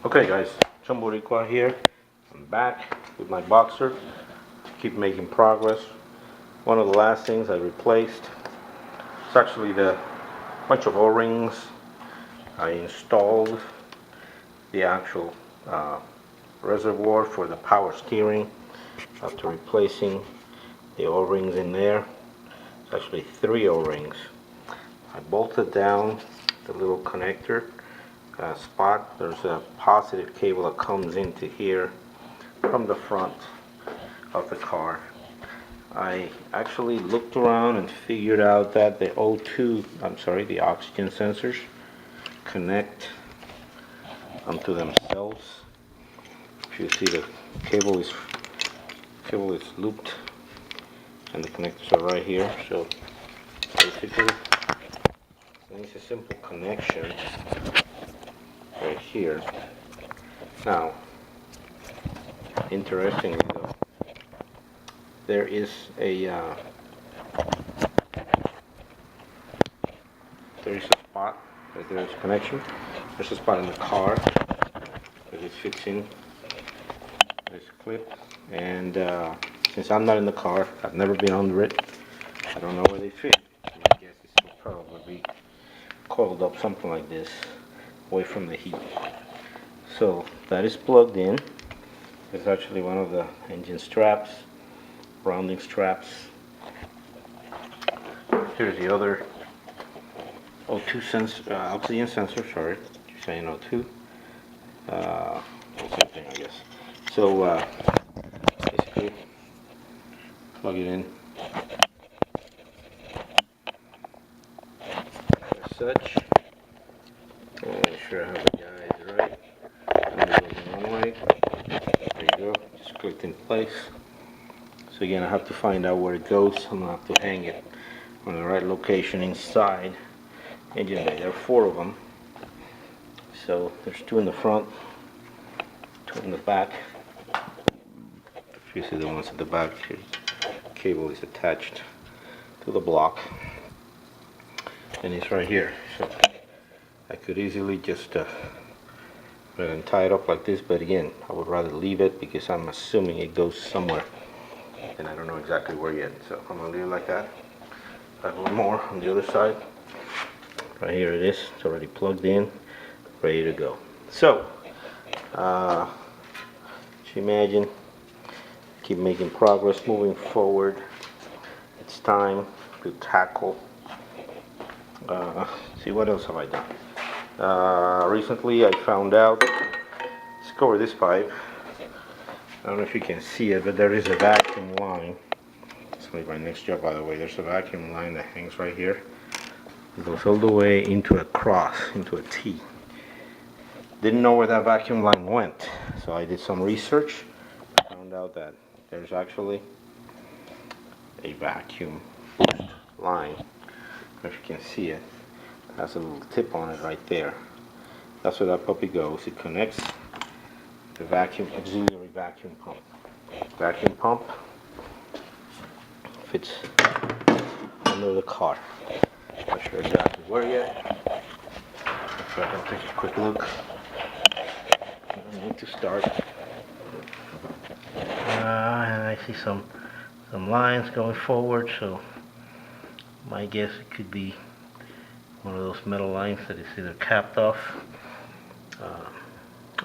Okay guys, Chomboricua here. I'm back with my Boxster. Keep making progress. One of the last things I replaced, it's actually the bunch of O-rings. I installed the actual reservoir for the power steering after replacing the O-rings in there. It's actually 3 O-rings. I bolted down the little connector spot. There's a positive cable that comes into here from the front of the car. I actually looked around and figured out that the the oxygen sensors connect onto themselves. If you see, the cable is looped and the connectors are right here. So basically it's a simple connection right here. Now, interestingly though, there is a spot where there is a connection. There's a spot in the car that it fits in this clip, and since I'm not in the car, I've never been under it, I don't know where they fit. My guess is it'll probably be coiled up something like this, away from the heat. So that is plugged in. It's actually one of the engine straps, grounding straps. Here's the other O2 sensor, oxygen sensor, sorry, you're saying O2. Same thing, I guess. So basically, plug it in as such. Make sure I have the guys right. I'm going to go the wrong way. There you go, just clicked in place. So again, I have to find out where it goes. I'm going to have to hang it on the right location inside engine bay. There are 4 of them. So there's 2 in the front, 2 in the back. If you see the ones at the back, the cable is attached to the block, and it's right here. So I could easily just tie it up like this, but again, I would rather leave it because I'm assuming it goes somewhere, and I don't know exactly where yet. So I'm gonna leave it like that. I have one more on the other side. Right here it is. It's already plugged in, ready to go. So, just imagine, keep making progress, moving forward. It's time to tackle. See, what else have I done? Recently I found out, discovered this pipe. I don't know if you can see it, but there is a vacuum line. It's going to be my next job, by the way. There's a vacuum line that hangs right here. It goes all the way into a cross, into a T. Didn't know where that vacuum line went, so I did some research. Found out that there's actually a vacuum boost line. If you can see it, it has a little tip on it right there. That's where that puppy goes. It connects the vacuum auxiliary vacuum pump. Vacuum pump fits under the car. Not sure exactly where yet. So I can take a quick look. I need to start. And I see some lines going forward, so my guess it could be one of those metal lines that is either capped off.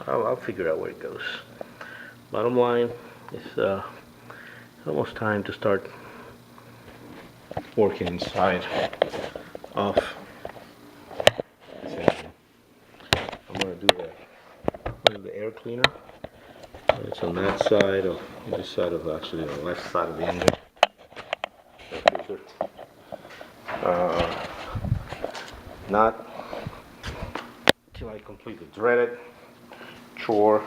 I'll figure out where it goes. Bottom line is it's almost time to start working inside of this engine. I'm going to do the air cleaner. It's on that side, of this side of actually the left side of the engine. Not until I complete the dreaded chore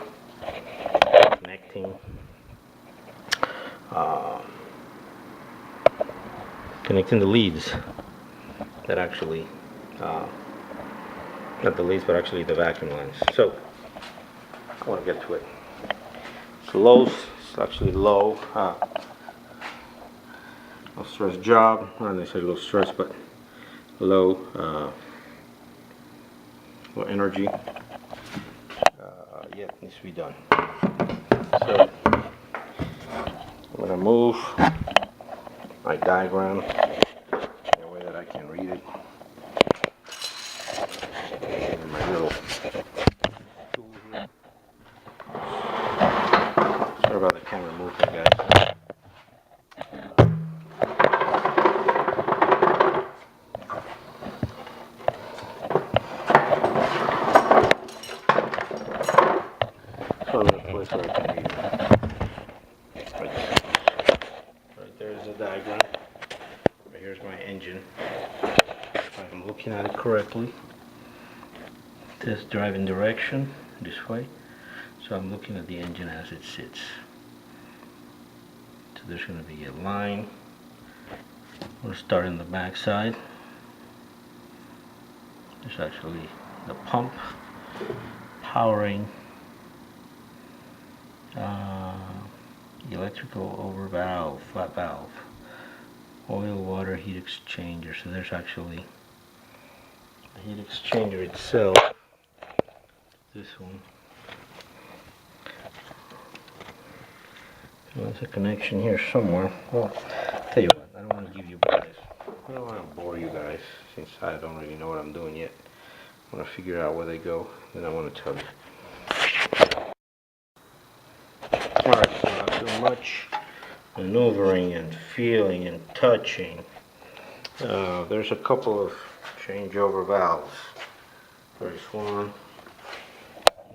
connecting the leads that actually not the leads but actually the vacuum lines. So I want to get to it. It's low, it's actually low stress job, not necessarily low stress but low energy. but yet needs to be done. So I'm going to move my diagram in a way that I can read it. And my little tool here. Sorry about the camera movement, guys. So I'm going to place where I can read it. Right there is the diagram. Right here's my engine. If I'm looking at it correctly. This driving direction this way. So I'm looking at the engine as it sits. So there's going to be a line. We'll start in the back side. There's actually the pump powering electrical over valve, flat valve, oil, water, heat exchanger. So there's actually the heat exchanger itself. This one. There's a connection here somewhere. Well, tell you what, I don't want to give you guys, I don't want to bore you guys since I don't really know what I'm doing yet. I want to figure out where they go, then I want to tell you. Alright, so not too much maneuvering and feeling and touching. There's a couple of changeover valves. There's one,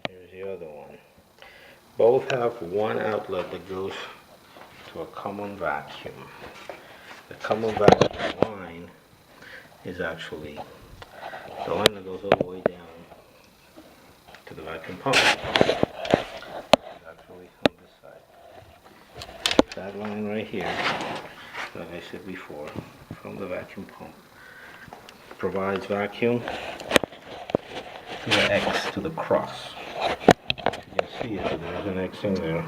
here's the other one. Both have one outlet that goes to a common vacuum. The common vacuum line is actually the line that goes all the way down to the vacuum pump. It's actually on this side. That line right here, like I said before, from the vacuum pump, provides vacuum to the X, to the cross. See it, there's an X in there.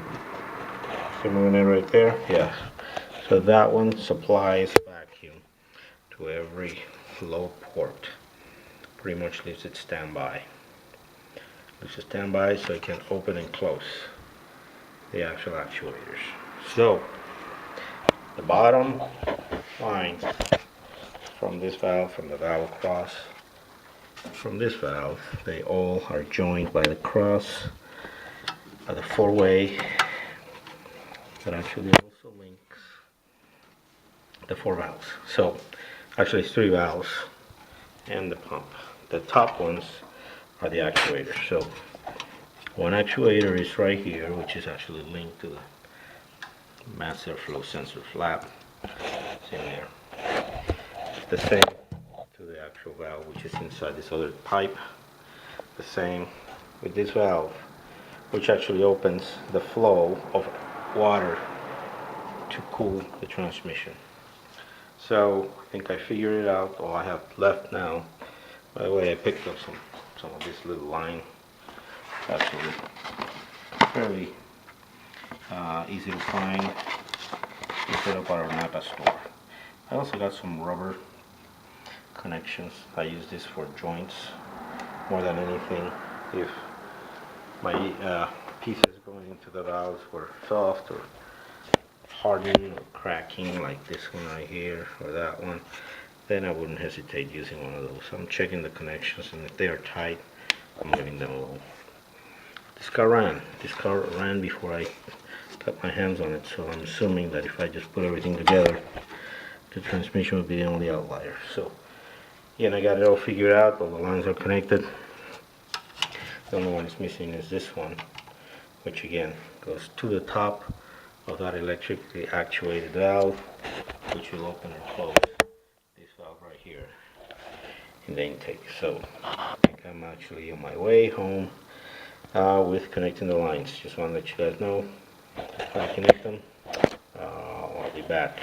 Similar in right there? Yes. So that one supplies vacuum to every low port. Pretty much leaves it standby. Leaves it standby so it can open and close the actual actuators. So the bottom lines from this valve, from the valve cross, from this valve, they all are joined by the cross. The four-way that actually also links the four valves. So actually it's three valves and the pump. The top ones are the actuators. So one actuator is right here, which is actually linked to the mass airflow sensor flap. It's in there. The same to the actual valve, which is inside this other pipe. The same with this valve, which actually opens the flow of water to cool the transmission. So I think I figured it out. All I have left now, by the way, I picked up some of this little line. Actually fairly easy to find. We set up at our Napa store. I also got some rubber connections. I use this for joints more than anything. If my pieces going into the valves were soft or hardening or cracking, like this one right here or that one, then I wouldn't hesitate using one of those. I'm checking the connections, and if they are tight, I'm leaving them alone. This car ran before I got my hands on it, so I'm assuming that if I just put everything together, the transmission would be the only outlier. So again, I got it all figured out. All the lines are connected. The only one that's missing is this one, which again goes to the top of that electrically actuated valve, which will open and close this valve right here in the intake. So I think I'm actually on my way home with connecting the lines. Just want to let you guys know when I connect them. I'll be back.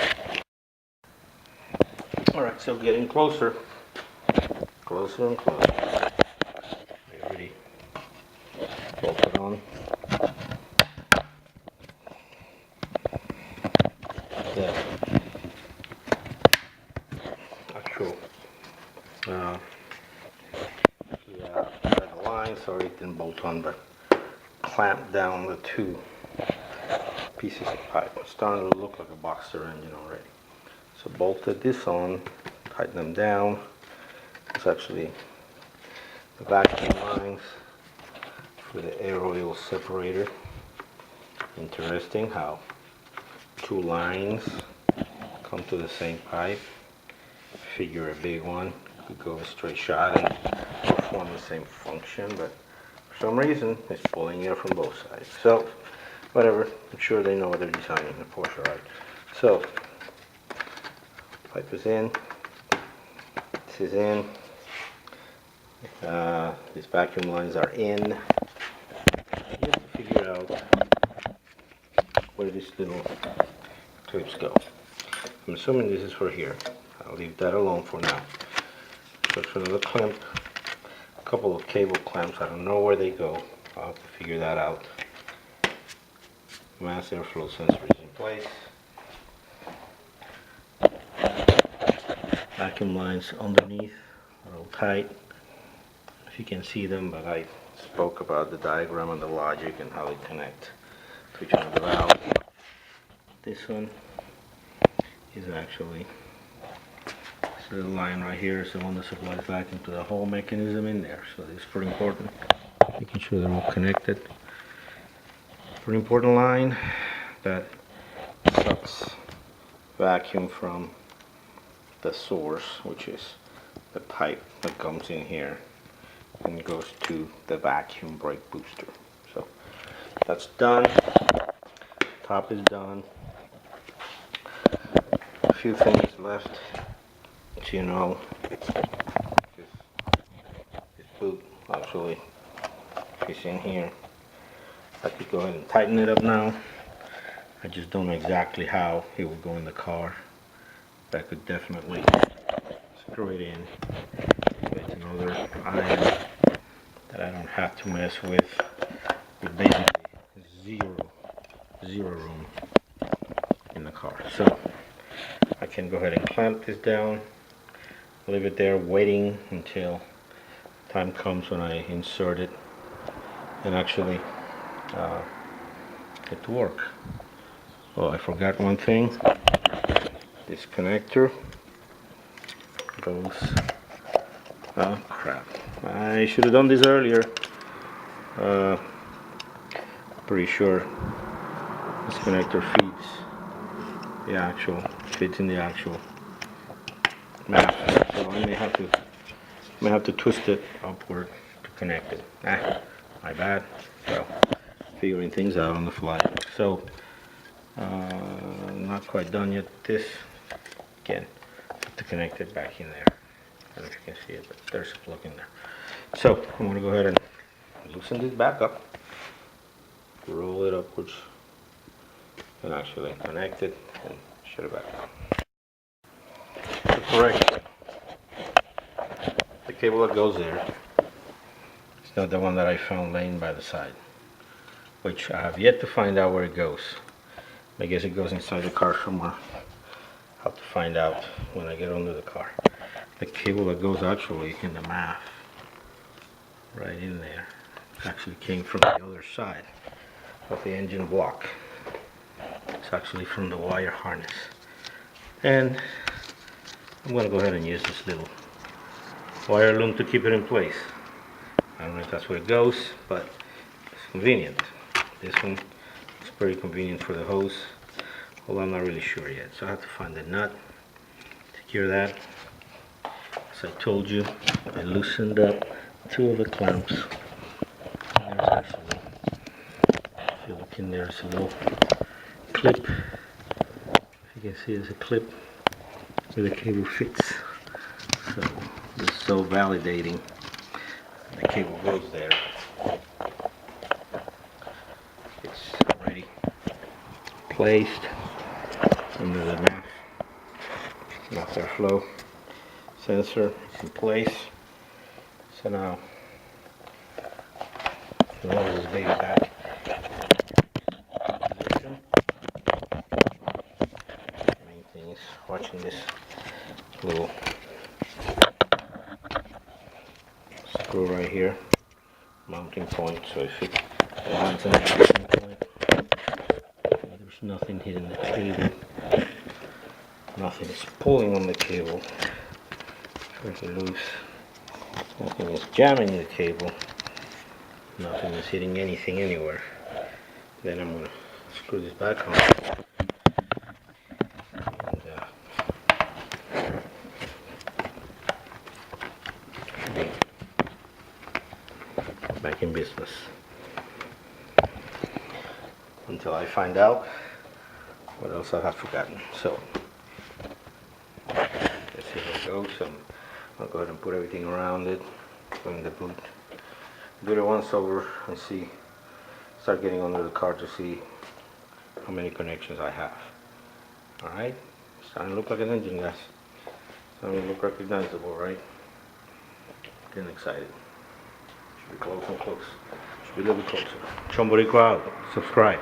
Alright, so getting closer and closer. Ready? Bolt it on. The actual the line, sorry it didn't bolt on, but clamp down the two pieces of pipe. It's starting to look like a Boxster engine already. So bolted this on, tighten them down. It's actually the vacuum lines for the air oil separator. Interesting how two lines come to the same pipe. Figure a big one could go a straight shot and perform the same function, but for some reason it's pulling air from both sides. So whatever, I'm sure they know what they're designing the Porsche, right? So pipe is in, this is in, these vacuum lines are in. You have to figure out where these little clips go. I'm assuming this is for here. I'll leave that alone for now. So for another clamp, a couple of cable clamps, I don't know where they go. I'll have to figure that out. Mass airflow sensor is in place. Vacuum lines underneath are all tight. If you can see them, but I spoke about the diagram and the logic and how they connect to each other. Valve. This one is actually this little line right here is the one that supplies vacuum to the whole mechanism in there. So this is pretty important. Making sure they're all connected. Pretty important line that sucks vacuum from the source, which is the pipe that comes in here and goes to the vacuum brake booster. So that's done. Top is done. A few things left. As you know, this boot actually is in here. I could go ahead and tighten it up now. I just don't know exactly how it will go in the car. But I could definitely screw it in. It's another item that I don't have to mess with basically zero room in the car. So I can go ahead and clamp this down, leave it there waiting until time comes when I insert it and actually get to work. Oh, I forgot one thing. This connector goes, oh crap, I should have done this earlier. Pretty sure this connector fits in the actual map, so I may have to twist it upward to connect it. My bad. So figuring things out on the fly. So not quite done yet. This again, have to connect it back in there. I don't know if you can see it, but there's a plug in there. So I'm going to go ahead and loosen this back up, roll it upwards, and actually connect it and shut it back down. To correct the cable that goes there, it's not the one that I found laying by the side, which I have yet to find out where it goes. I guess it goes inside the car somewhere. I'll have to find out when I get under the car. The cable that goes actually in the MAF, right in there, actually came from the other side of the engine block. It's actually from the wire harness. And I'm going to go ahead and use this little wire loom to keep it in place. I don't know if that's where it goes, but it's convenient. This one is pretty convenient for the hose. Well, I'm not really sure yet, so I have to find the nut, secure that. As I told you, I loosened up two of the clamps. And there's actually, if you look in there, there's a little clip. If you can see, there's a clip where the cable fits. So this is so validating. The cable goes there. It's already placed under the mass airflow sensor. It's in place. So now, roll this baby back position. Main thing is watching this little screw right here, mounting point. So if it Once an action point. There's nothing hitting the cable. Nothing is pulling on the cable. Pretty loose. Nothing is jamming the cable. Nothing is hitting anything anywhere. Then I'm gonna screw this back on. And, back in business. Until I find out what else I have forgotten. So let's see how it goes. I'll go ahead and put everything around it in the boot. Do it once over and see. Start getting under the car to see how many connections I have. Alright? Starting to look like an engine, guys. Starting to look recognizable, right? Getting excited. Should be close and close. Should be a little bit closer. Chomboricua out. Subscribe.